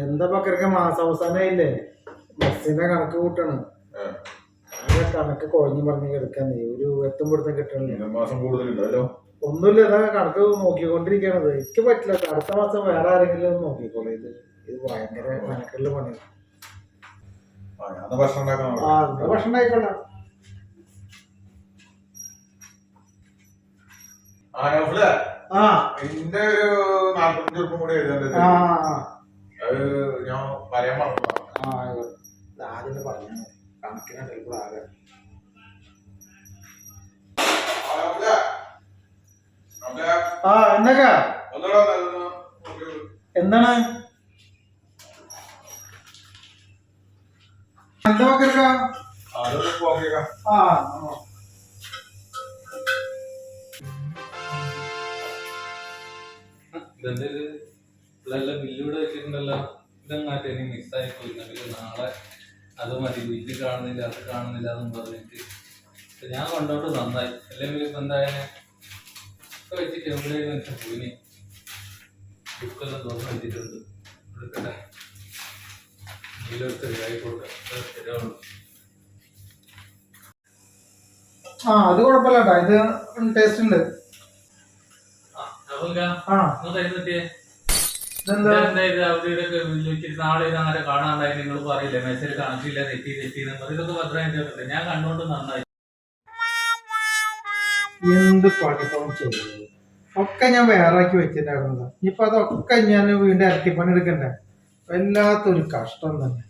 എന്താ പക്കരക്ക് മാസാവസാനായില്ലേ, ബസ്സിന്റെ കണക്ക് കൂട്ടണം. കണക്ക് കുഴഞ്ഞു പറഞ്ഞ് കിടക്കാന്നേ, ഒരു എത്തുമ്പോഴത്തേക്ക് കിട്ടണില്ല. മാസം കൂടുതലുണ്ടല്ലോ. ഒന്നുമില്ല, ഇതാ കണക്ക് നോക്കിക്കൊണ്ടിരിക്കണത്. എനിക്ക് പറ്റില്ല, അടുത്ത മാസം വേറെ ആരെങ്കിലും നോക്കിക്കോളൂ. ഇത് ഭയങ്കര മെനക്കെള്ള പണിയാണ്. ഭക്ഷണം ആയിക്കോളാം. എന്റെ ഒരു 45 രൂപ കൂടി എഴുതേണ്ടത് അത് ഞാൻ പറയാൻ പറഞ്ഞു. ആദ്യം പറഞ്ഞു കണക്കിനുണ്ടെങ്കിൽ ആകെ എന്നൊക്കെ എന്താണ് എന്താ പക്കരക്ക? ബില്ലൂടെ വെച്ചിട്ടുണ്ടല്ലോ. ഇതെങ്ങാട്ടെ ഇനി മിസ്സായി പോയി. നാളെ അത് മതി, ബില്ല് കാണുന്നില്ല, അത് കാണുന്നില്ല എന്നും പറഞ്ഞിട്ട് ഞാൻ കൊണ്ടോട്ട് നന്നായി. അല്ലെങ്കിൽ ഇപ്പൊ എന്തായാലും ഇപ്പൊ വെച്ചിട്ട് എവിടെയും വെച്ചാൽ പോയിന് ബുക്കെല്ലാം തുറന്ന് വെച്ചിട്ടുണ്ട്. എടുക്കട്ടെ, ഇതിലൊക്കെ ശരിയായി കൊടുക്കാം, ശരിയാവുള്ളൂ. അത് കുഴപ്പമില്ല, ഇത് ടേസ്റ്റ് ഉണ്ട്. നാളെ അങ്ങനെ കാണാണ്ടായി നിങ്ങൾ പറയില്ലേ, മെസ്സേജ് കണക്കില്ല, തെറ്റി ഇതൊക്കെ ഭദ്രമായിട്ട് ഞാൻ കണ്ടോണ്ട് നന്നായി. എന്ത് പണിപ്പം ചെയ്തു ഒക്കെ ഞാൻ വേറാക്കി വെച്ചിട്ടായിരുന്നതാ. ഇനിയിപ്പൊ അതൊക്കെ ഞാൻ വീണ്ടും ഇരട്ടിപ്പണി എടുക്കണ്ടേ, വല്ലാത്തൊരു കഷ്ടം തന്നെ.